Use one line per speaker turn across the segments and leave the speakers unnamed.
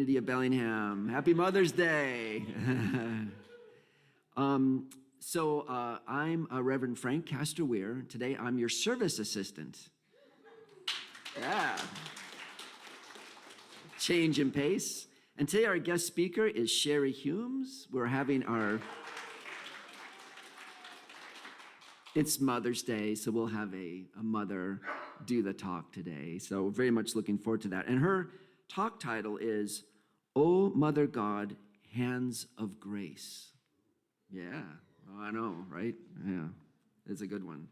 community of Bellingham. Happy Mother's Day. I'm Reverend Frank Castro-Wehr. Today I'm your service assistant. Yeah. Change in pace. And today our guest speaker is Shari Humes. We're having it's Mother's Day, so we'll have a mother do the talk today. So very much looking forward to that. And her talk title is, "O Mother God, Hands of Grace." Yeah, I know, right? Yeah, it's a good one.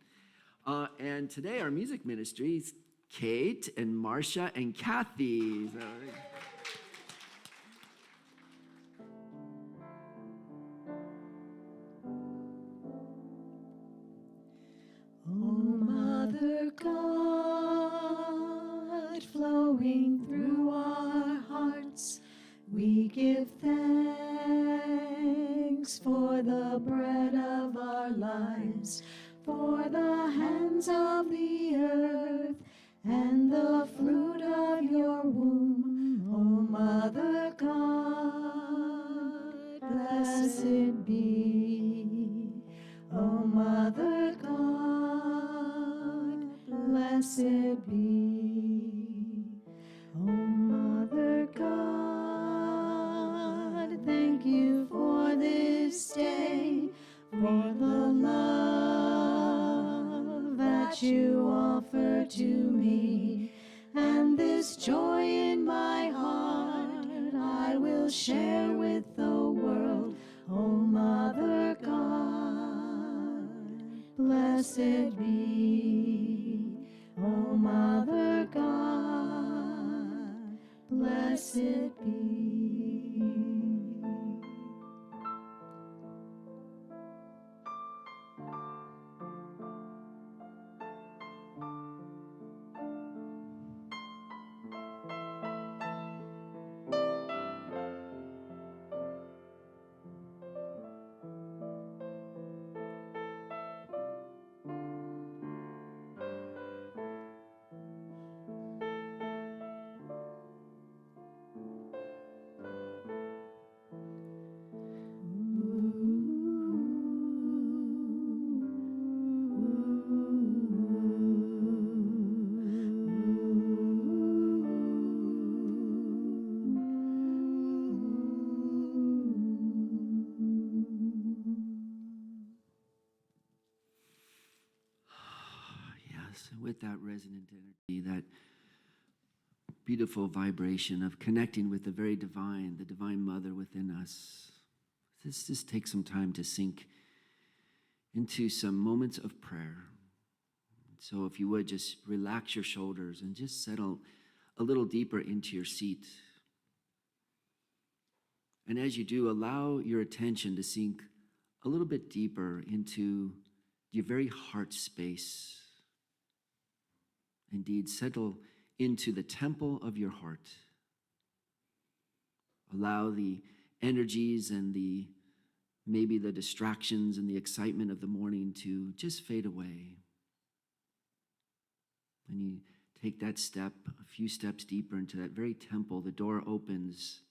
And today our music ministry is Kate and Marcia and Kathy.
Mother God, flowing through our hearts, we give thanks for the bread of our lives, for the hands of the earth, and the fruit of your womb. O Mother God, blessed be. O Mother God, blessed be. O Mother God, thank you for this day, for the love that you offer to me, and this joy in my heart I will share with the world. O Mother God, blessed be. O Mother God, blessed be.
Yes, with that resonant energy, that beautiful vibration of connecting with the very divine, the Divine Mother within us. Let's just take some time to sink into some moments of prayer. So if you would, just relax your shoulders and just settle a little deeper into your seat. And as you do, allow your attention to sink a little bit deeper into your very heart space. Indeed, settle into the temple of your heart. Allow the energies and maybe the distractions and the excitement of the morning to just fade away. And you take that step, a few steps deeper into that very temple. The door opens.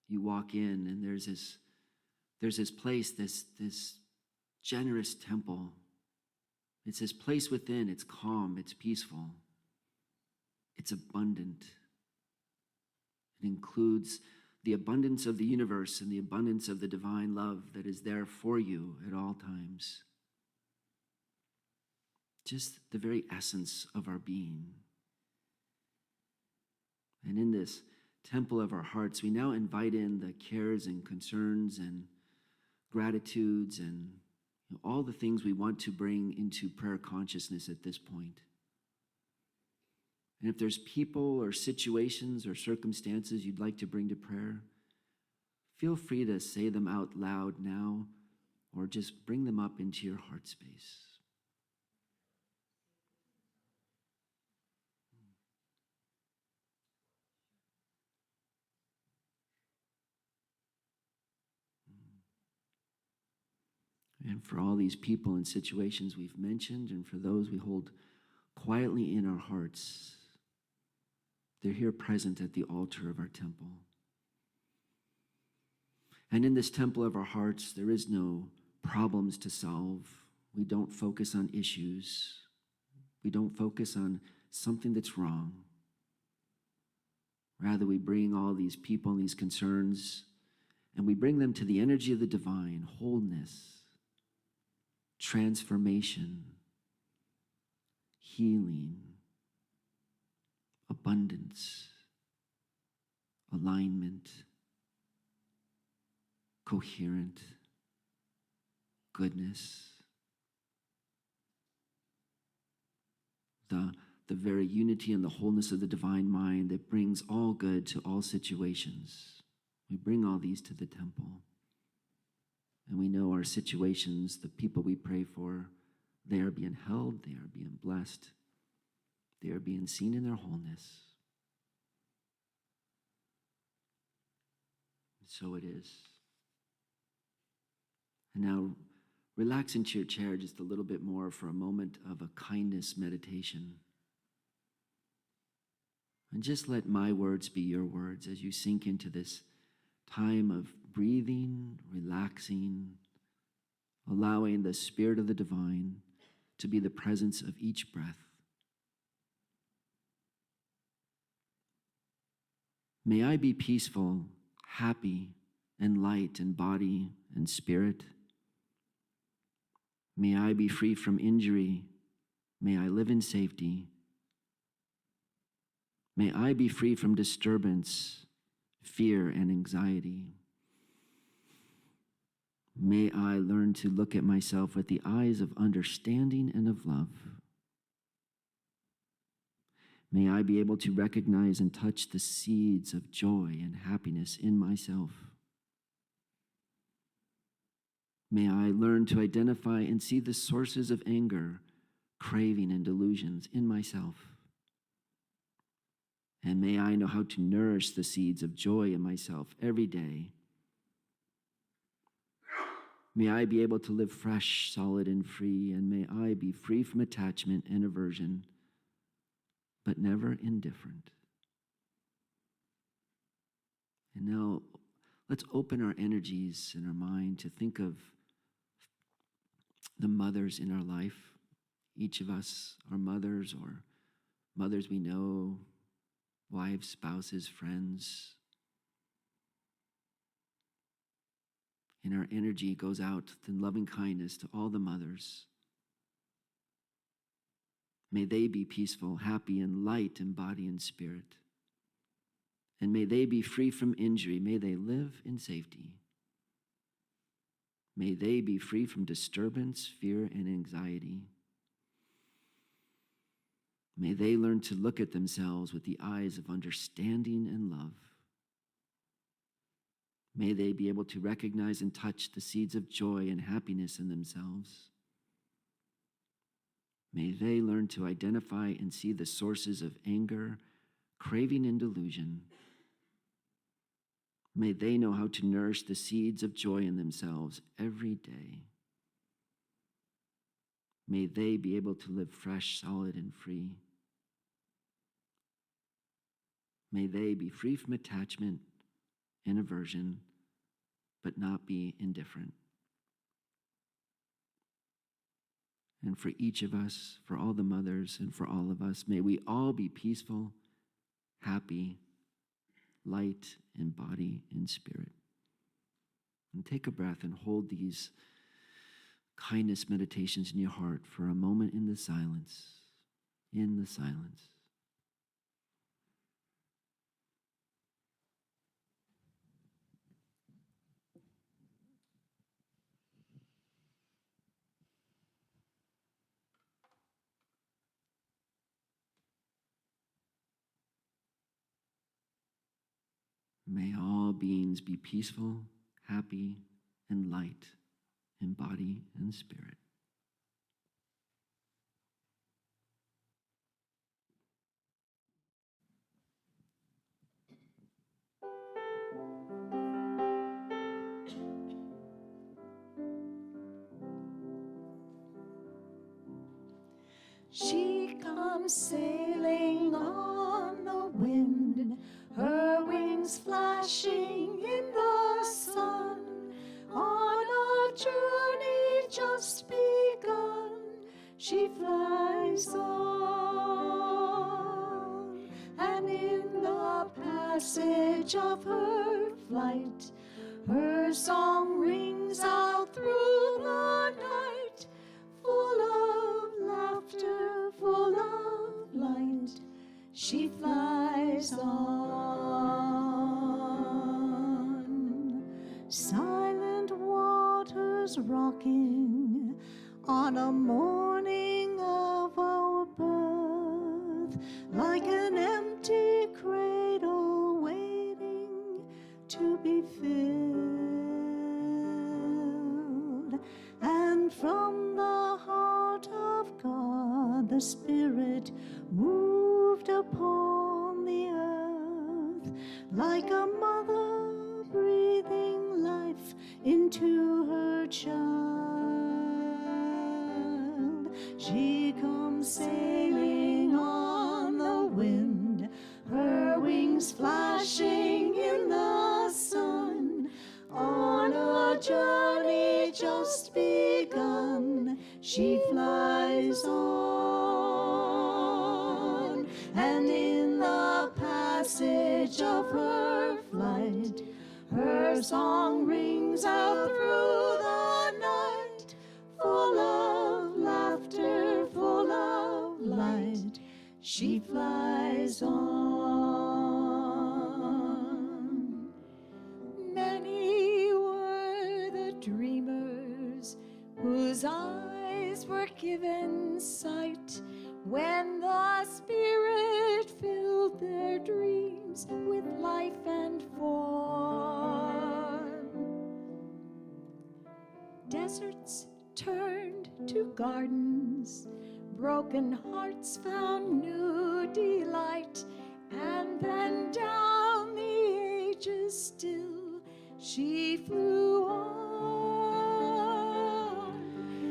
You walk in, and there's this place, this generous temple. It's this place within. It's calm. It's peaceful. It's abundant. It includes the abundance of the universe and the abundance of the divine love that is there for you at all times. Just the very essence of our being. And in this temple of our hearts, we now invite in the cares and concerns and gratitudes and all the things we want to bring into prayer consciousness at this point. And if there's people or situations or circumstances you'd like to bring to prayer, feel free to say them out loud now or just bring them up into your heart space. And for all these people and situations we've mentioned, and for those we hold quietly in our hearts, They're here present at the altar of our temple. And in this temple of our hearts, there is no problems to solve. We don't focus on issues. We don't focus on something that's wrong. Rather, we bring all these people and these concerns, and we bring them to the energy of the divine, wholeness, transformation, healing, abundance, alignment, coherent, goodness, the very unity and the wholeness of the divine mind that brings all good to all situations. We bring all these to the temple. And we know our situations, the people we pray for, they are being held, they are being blessed, they are being seen in their wholeness. So it is. And now relax into your chair just a little bit more for a moment of a kindness meditation. And just let my words be your words as you sink into this time of breathing, relaxing, allowing the Spirit of the divine to be the presence of each breath. May I be peaceful, happy, and light in body and spirit. May I be free from injury. May I live in safety. May I be free from disturbance, fear, and anxiety. May I learn to look at myself with the eyes of understanding and of love. May I be able to recognize and touch the seeds of joy and happiness in myself. May I learn to identify and see the sources of anger, craving, and delusions in myself. And may I know how to nourish the seeds of joy in myself every day. May I be able to live fresh, solid, and free, and may I be free from attachment and aversion, but never indifferent. And now, let's open our energies and our mind to think of the mothers in our life. Each of us are mothers or mothers we know, wives, spouses, friends. And our energy goes out in loving kindness to all the mothers. May they be peaceful, happy, and light in body and spirit. And may they be free from injury. May they live in safety. May they be free from disturbance, fear, and anxiety. May they learn to look at themselves with the eyes of understanding and love. May they be able to recognize and touch the seeds of joy and happiness in themselves. May they learn to identify and see the sources of anger, craving, and delusion. May they know how to nourish the seeds of joy in themselves every day. May they be able to live fresh, solid, and free. May they be free from attachment and aversion, but not be indifferent. And for each of us, for all the mothers, and for all of us, may we all be peaceful, happy, light in body and spirit. And take a breath and hold these kindness meditations in your heart for a moment in the silence. In the silence. May all beings be peaceful, happy, and light in body and spirit.
She comes sailing on the wind. flashing in the sun, on a journey just begun, she flies on, and in the passage of her flight, her song rings out through the night, full of laughter, full of light, she flies on. Silent waters rocking on a morning of our birth, like an empty cradle waiting to be filled. And from the heart of God the Spirit moved upon the earth, like a mother breathing life into her child. She comes sailing on the wind, her wings flashing in the sun, on a journey just begun, she flies on, and in the passage of her flight, her song rings out through the night, full of laughter, full of light, she flies on. Many were the dreamers whose eyes were given sight when the Spirit filled their dreams with life and form. Deserts turned to gardens, broken hearts found new delight, and then down the ages still she flew on.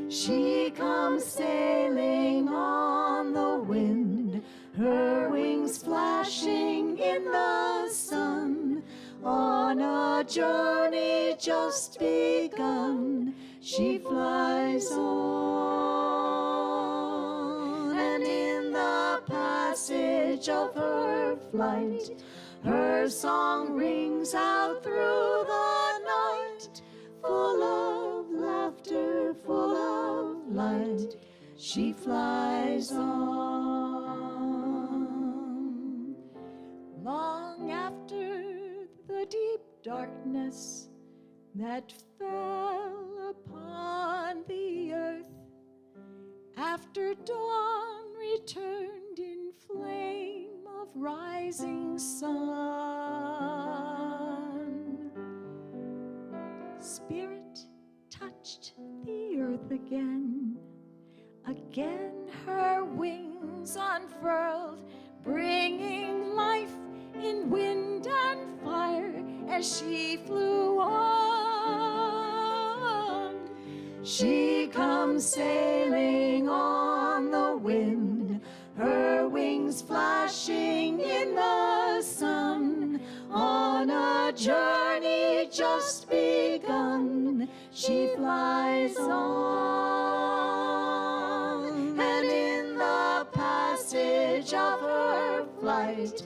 She comes sailing on the wind, her wings flashing in the sun, on a journey just begun, she flies on, and in the passage of her flight, her song rings out through the night, full of laughter, full of light, she flies on. Long after the deep darkness that fell upon the earth, after dawn returned in flame of rising sun, Spirit touched the earth again. Again her wings unfurled, bringing life in wind and fire as she flew on. She comes sailing on the wind, her wings flashing in the sun, on a journey just begun, she flies on, and in the passage of her flight,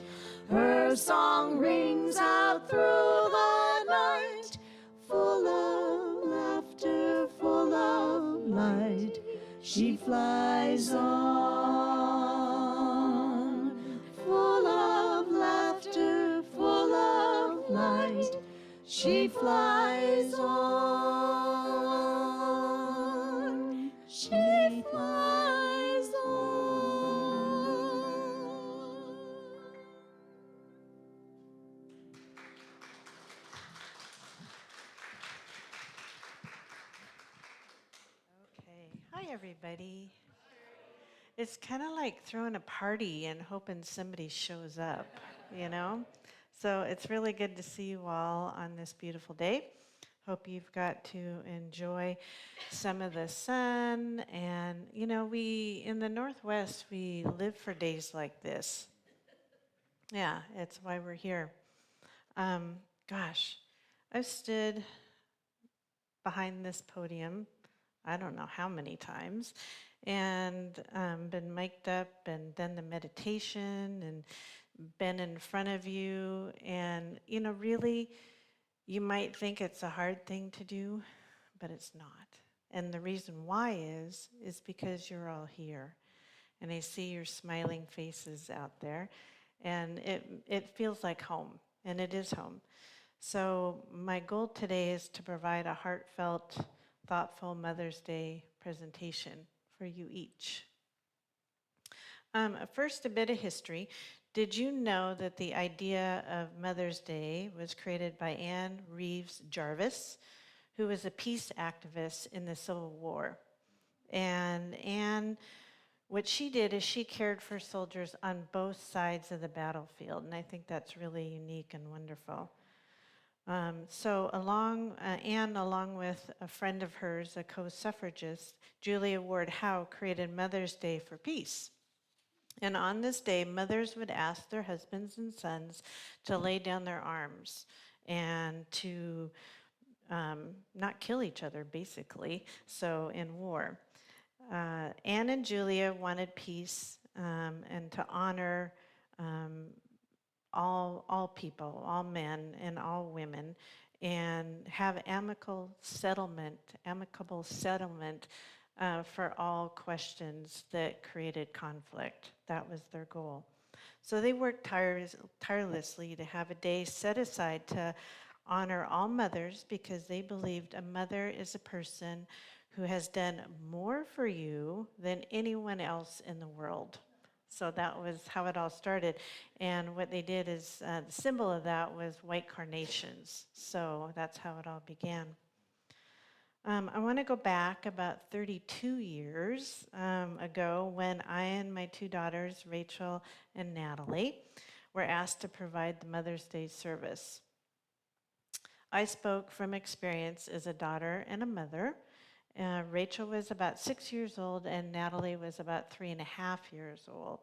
her song rings out through the night, full of laughter, full of light, she flies on, full of laughter, full of light, she flies on, she flies on.
Okay. Hi, everybody. It's kind of like throwing a party and hoping somebody shows up, you know? So it's really good to see you all on this beautiful day. Hope you've got to enjoy some of the sun. And, you know, we, in the Northwest, we live for days like this. Yeah, it's why we're here. gosh, I've stood behind this podium, I don't know how many times, and been mic'd up and done the meditation and been in front of you. And, really, you might think it's a hard thing to do, but it's not. And the reason why is because you're all here. And I see your smiling faces out there. And it feels like home, and it is home. So my goal today is to provide a heartfelt, thoughtful Mother's Day presentation for you each. First, a bit of history. Did you know that the idea of Mother's Day was created by Anne Reeves Jarvis, who was a peace activist in the Civil War? And Anne, what she did is she cared for soldiers on both sides of the battlefield, and I think that's really unique and wonderful. Anne, along with a friend of hers, a co-suffragist, Julia Ward Howe, created Mother's Day for Peace. And on this day, mothers would ask their husbands and sons to lay down their arms and to not kill each other, basically, so in war. Anne and Julia wanted peace and to honor all people, all men and all women, and have amicable settlement for all questions that created conflict. That was their goal. So they worked tirelessly to have a day set aside to honor all mothers, because they believed a mother is a person who has done more for you than anyone else in the world. So that was how it all started. And what they did is, the symbol of that was white carnations. So that's how it all began. I want to go back about 32 years ago, when I and my two daughters, Rachel and Natalie, were asked to provide the Mother's Day service. I spoke from experience as a daughter and a mother. Rachel was about 6 years old, and Natalie was about 3.5 years old.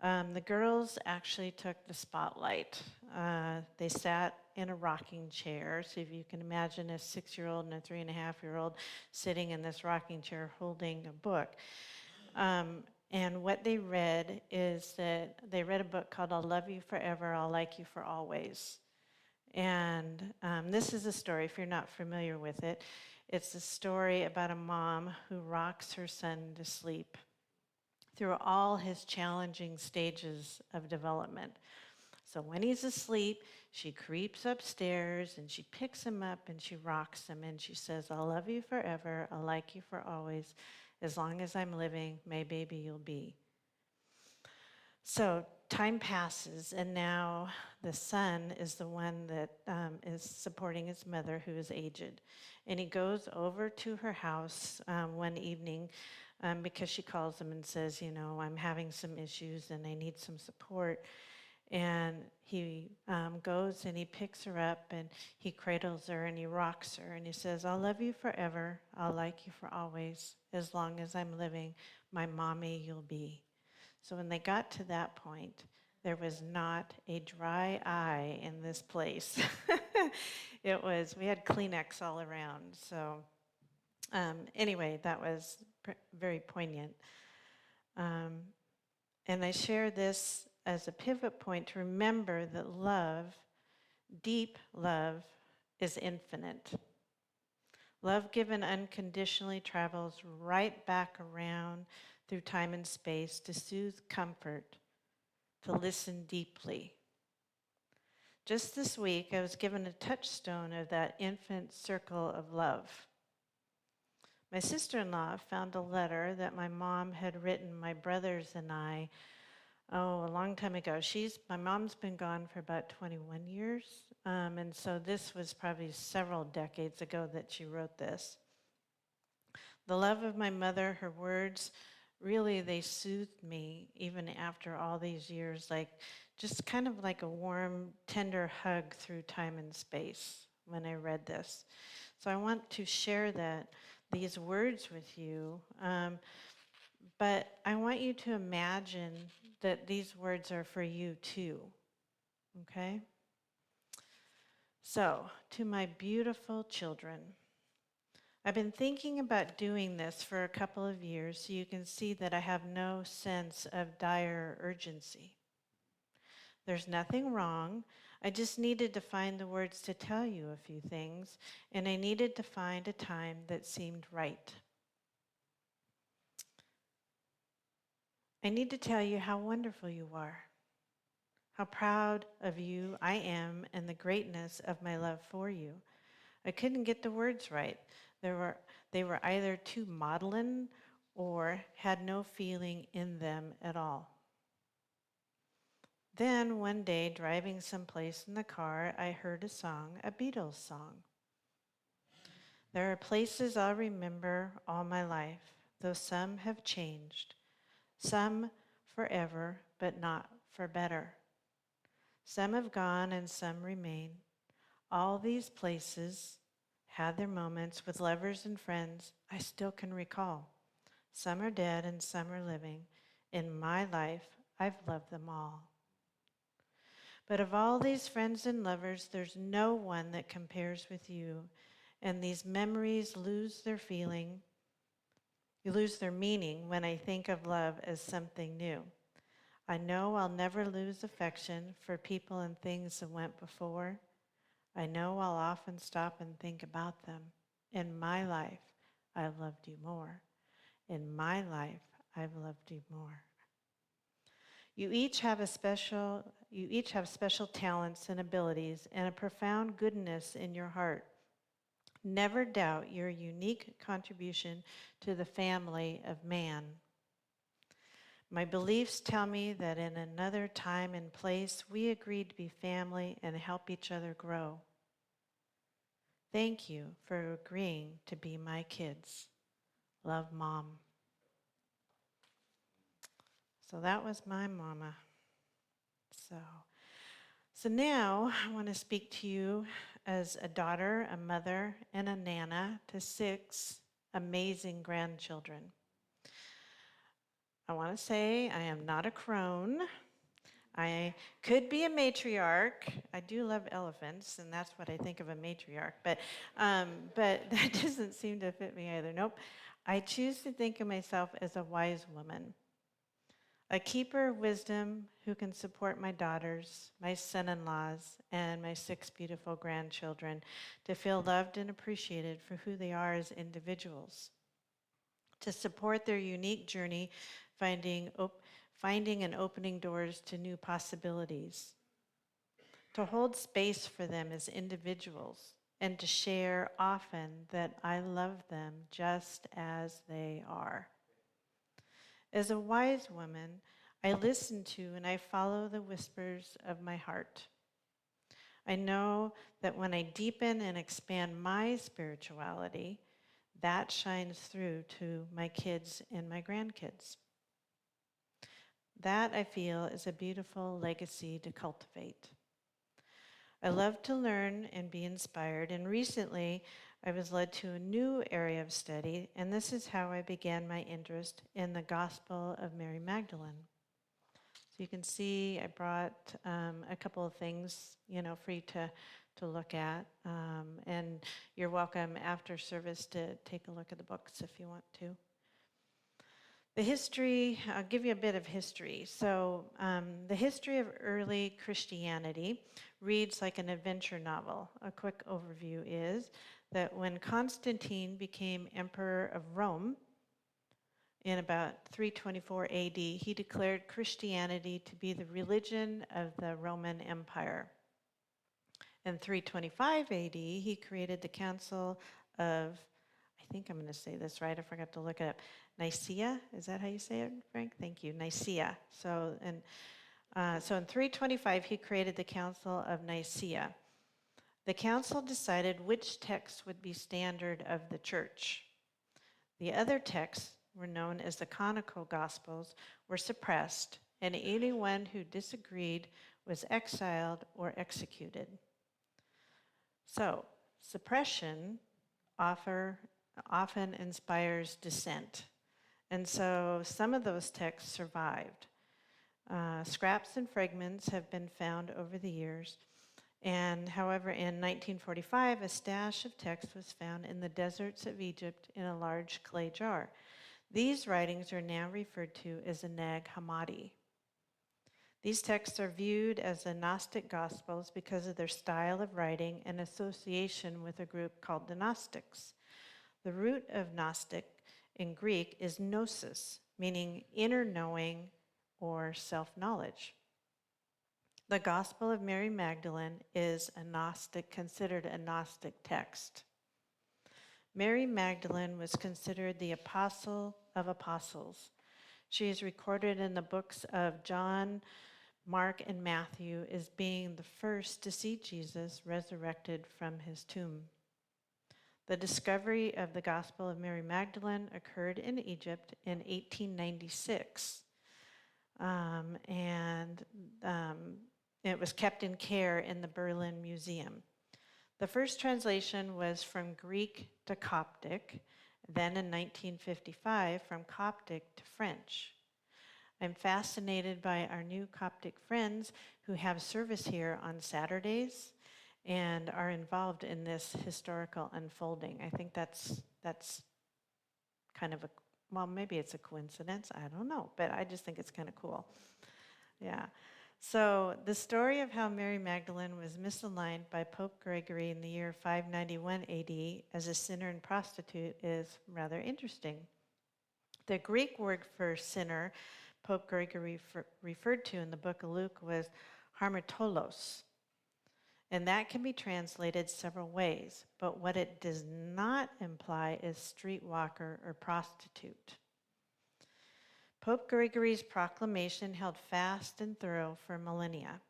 The girls actually took the spotlight. They sat in a rocking chair. So if you can imagine a 6-year-old and a 3.5-year-old sitting in this rocking chair holding a book. And what they read is that they read a book called I'll Love You Forever, I'll Like You for Always. And this is a story, if you're not familiar with it, it's a story about a mom who rocks her son to sleep through all his challenging stages of development. So when he's asleep, she creeps upstairs and she picks him up and she rocks him and she says, I'll love you forever, I'll like you for always, as long as I'm living, my baby you'll be. So time passes, and now the son is the one that is supporting his mother, who is aged. And he goes over to her house one evening because she calls him and says, I'm having some issues and I need some support. And he goes and he picks her up and he cradles her and he rocks her and he says, I'll love you forever, I'll like you for always, as long as I'm living, my mommy you'll be. So when they got to that point, there was not a dry eye in this place. We had Kleenex all around. So anyway, that was very poignant. And I share this as a pivot point to remember that love, deep love, is infinite. Love given unconditionally travels right back around through time and space to soothe comfort, to listen deeply. Just this week, I was given a touchstone of that infinite circle of love. My sister-in-law found a letter that my mom had written my brothers and I, a long time ago. My mom's been gone for about 21 years, and so this was probably several decades ago that she wrote this. The love of my mother, her words, really, they soothed me even after all these years, just kind of like a warm, tender hug through time and space when I read this. So I want to share these words with you, but I want you to imagine that these words are for you too, okay? So, to my beautiful children, I've been thinking about doing this for a couple of years so you can see that I have no sense of dire urgency. There's nothing wrong. I just needed to find the words to tell you a few things, and I needed to find a time that seemed right. I need to tell you how wonderful you are, how proud of you I am, and the greatness of my love for you. I couldn't get the words right. They were either too maudlin or had no feeling in them at all. Then one day, driving someplace in the car, I heard a song, a Beatles song. There are places I'll remember all my life, though some have changed. Some forever, but not for better. Some have gone and some remain. All these places had their moments with lovers and friends I still can recall. Some are dead and some are living. In my life, I've loved them all. But of all these friends and lovers, there's no one that compares with you. And these memories lose their feeling. You lose their meaning when I think of love as something new. I know I'll never lose affection for people and things that went before. I know I'll often stop and think about them. In my life, I've loved you more. In my life, I've loved you more. You each have special talents and abilities and a profound goodness in your heart. Never doubt your unique contribution to the family of man. My beliefs tell me that in another time and place, we agreed to be family and help each other grow. Thank you for agreeing to be my kids. Love, Mom. So that was my mama. So now I want to speak to you as a daughter, a mother, and a nana to 6 amazing grandchildren. I want to say I am not a crone. I could be a matriarch. I do love elephants, and that's what I think of a matriarch. But that doesn't seem to fit me either. Nope. I choose to think of myself as a wise woman, a keeper of wisdom who can support my daughters, my son-in-laws, and my 6 beautiful grandchildren to feel loved and appreciated for who they are as individuals, to support their unique journey, finding and opening doors to new possibilities, to hold space for them as individuals, and to share often that I love them just as they are. As a wise woman, I listen to and I follow the whispers of my heart. I know that when I deepen and expand my spirituality, that shines through to my kids and my grandkids. That, I feel, is a beautiful legacy to cultivate. I love to learn and be inspired, and recently I was led to a new area of study, and this is how I began my interest in the Gospel of Mary Magdalene. So you can see I brought a couple of things, for you to look at, and you're welcome after service to take a look at the books if you want to. The history, I'll give you a bit of history. So the history of early Christianity reads like an adventure novel. A quick overview is that when Constantine became emperor of Rome in about 324 AD, he declared Christianity to be the religion of the Roman Empire. In 325 AD, he created the Council of, I think I'm going to say this right, I forgot to look it up, Nicaea, is that how you say it, Frank? Thank you, Nicaea. So in 325, he created the Council of Nicaea. The council decided which texts would be standard of the church. The other texts, were known as the canonical Gospels, were suppressed, and anyone who disagreed was exiled or executed. So, suppression often inspires dissent. And so some of those texts survived. Scraps and fragments have been found over the years, And however, in 1945, a stash of text was found in the deserts of Egypt in a large clay jar. These writings are now referred to as the Nag Hammadi. These texts are viewed as the Gnostic Gospels because of their style of writing and association with a group called the Gnostics. The root of Gnostic in Greek is gnosis, meaning inner knowing or self-knowledge. The Gospel of Mary Magdalene is considered a Gnostic text. Mary Magdalene was considered the apostle of apostles. She is recorded in the books of John, Mark, and Matthew as being the first to see Jesus resurrected from his tomb. The discovery of the Gospel of Mary Magdalene occurred in Egypt in 1896, and it was kept in care in the Berlin Museum. The first translation was from Greek to Coptic, then in 1955 from Coptic to French. I'm fascinated by our new Coptic friends who have service here on Saturdays and are involved in this historical unfolding. I think that's kind of well, maybe it's a coincidence, I don't know, but I just think it's kind of cool. Yeah. So the story of how Mary Magdalene was misaligned by Pope Gregory in the year 591 AD as a sinner and prostitute is rather interesting. The Greek word for sinner Pope Gregory referred to in the book of Luke was hamartolos, and that can be translated several ways, but what it does not imply is streetwalker or prostitute. Pope Gregory's proclamation held fast and thorough for millennia.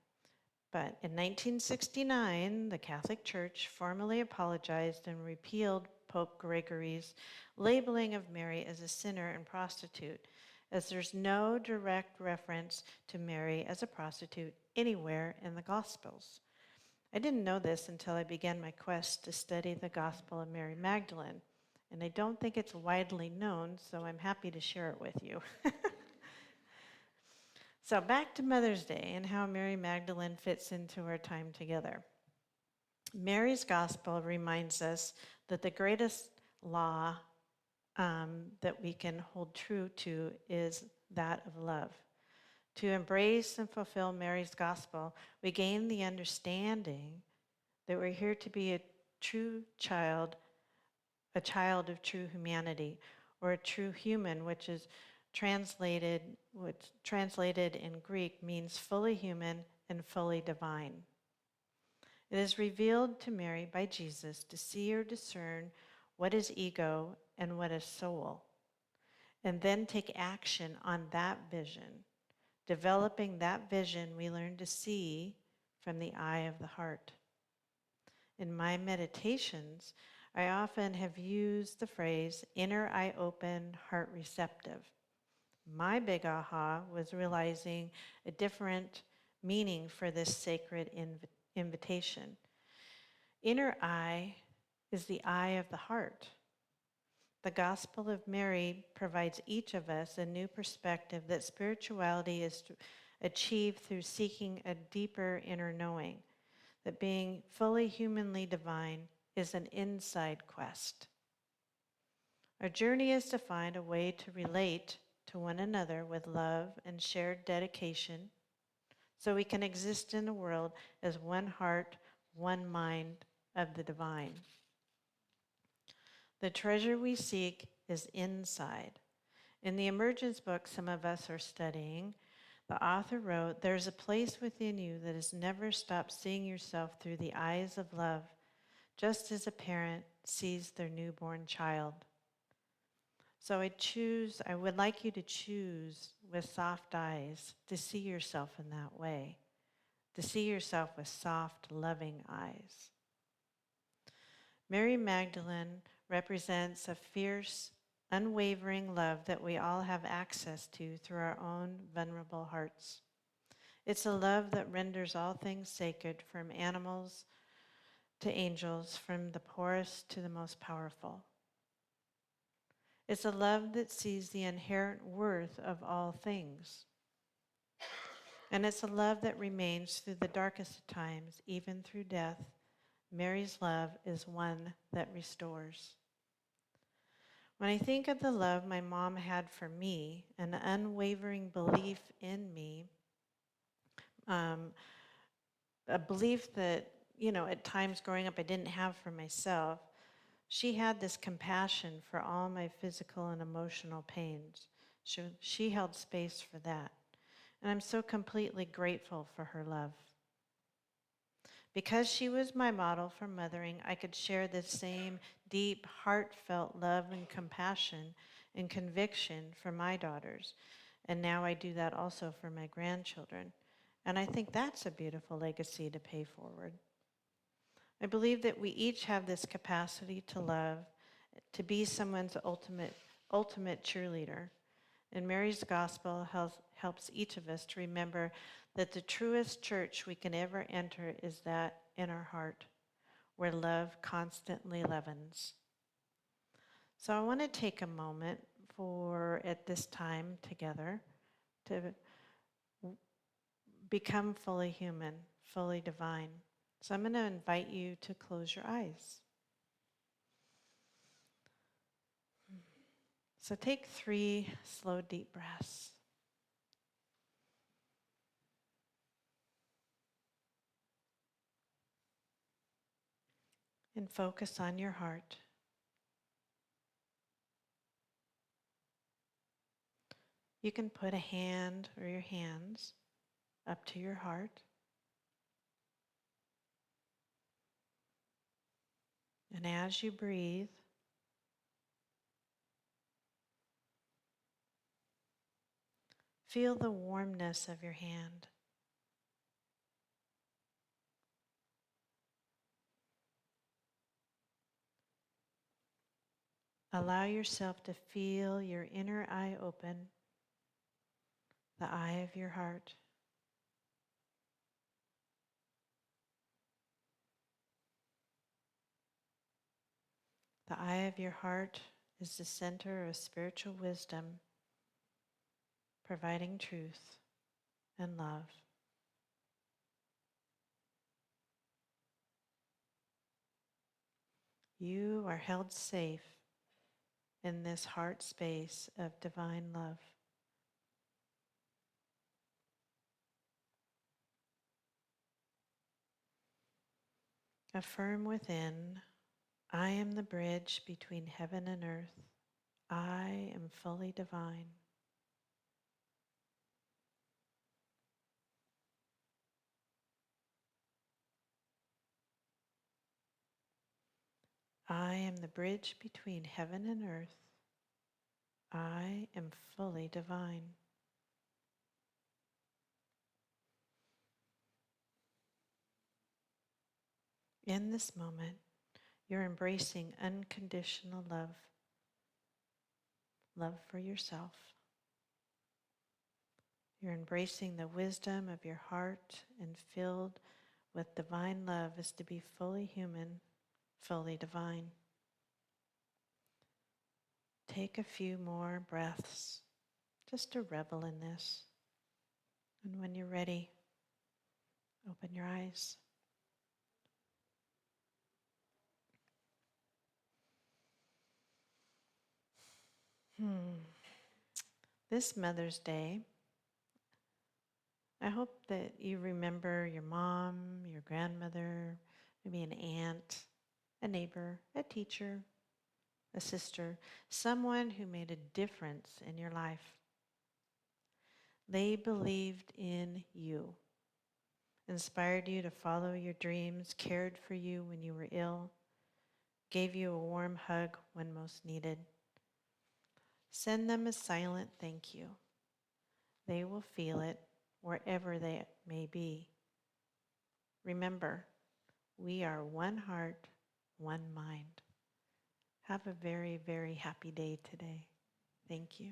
But in 1969, the Catholic Church formally apologized and repealed Pope Gregory's labeling of Mary as a sinner and prostitute, as there's no direct reference to Mary as a prostitute anywhere in the Gospels. I didn't know this until I began my quest to study the Gospel of Mary Magdalene, and I don't think it's widely known, so I'm happy to share it with you. So back to Mother's Day and how Mary Magdalene fits into our time together. Mary's Gospel reminds us that the greatest law that we can hold true to is that of love. To embrace and fulfill Mary's Gospel, we gain the understanding that we're here to be a true child, a child of true humanity, or a true human, which translated in Greek means fully human and fully divine. It is revealed to Mary by Jesus to see or discern what is ego and what is soul, and then take action on that vision. Developing that vision, we learn to see from the eye of the heart. In my meditations, I often have used the phrase inner eye open, heart receptive. My big aha was realizing a different meaning for this sacred invitation. Inner eye is the eye of the heart. The Gospel of Mary provides each of us a new perspective that spirituality is achieved through seeking a deeper inner knowing, that being fully humanly divine is an inside quest. Our journey is to find a way to relate to one another with love and shared dedication so we can exist in the world as one heart, one mind of the divine. The treasure we seek is inside. In the emergence book some of us are studying, the author wrote, "There's a place within you that has never stopped seeing yourself through the eyes of love, just as a parent sees their newborn child." So I would like you to choose with soft eyes to see yourself in that way, to see yourself with soft, loving eyes. Mary Magdalene represents a fierce, unwavering love that we all have access to through our own vulnerable hearts. It's a love that renders all things sacred, from animals to angels, from the poorest to the most powerful. It's a love that sees the inherent worth of all things. And it's a love that remains through the darkest of times, even through death. Mary's love is one that restores. When I think of the love my mom had for me, an unwavering belief in me, um, a belief that, at times growing up I didn't have for myself, she had this compassion for all my physical and emotional pains. She held space for that. And I'm so completely grateful for her love. Because she was my model for mothering, I could share this same deep, heartfelt love and compassion and conviction for my daughters. And now I do that also for my grandchildren. And I think that's a beautiful legacy to pay forward. I believe that we each have this capacity to love, to be someone's ultimate cheerleader. And Mary's gospel helps each of us to remember that the truest church we can ever enter is that in our heart, where love constantly leavens. So I want to take a moment at this time together, to become fully human, fully divine. So I'm going to invite you to close your eyes. So take 3 slow, deep breaths. And focus on your heart. You can put a hand or your hands up to your heart. And as you breathe, feel the warmness of your hand. Allow yourself to feel your inner eye open, the eye of your heart. The eye of your heart is the center of spiritual wisdom, providing truth and love. You are held safe in this heart space of divine love. Affirm within, I am the bridge between heaven and earth. I am fully divine. I am the bridge between heaven and earth. I am fully divine. In this moment, you're embracing unconditional love, love for yourself. You're embracing the wisdom of your heart, and filled with divine love is to be fully human, fully divine. Take a few more breaths just to revel in this. And when you're ready, open your eyes. This Mother's Day, I hope that you remember your mom, your grandmother, maybe an aunt, a neighbor, a teacher, a sister, someone who made a difference in your life. They believed in you, inspired you to follow your dreams, cared for you when you were ill, gave you a warm hug when most needed. Send them a silent thank you. They will feel it wherever they may be. Remember, we are one heart, one mind. Have a very, very happy day today. Thank you.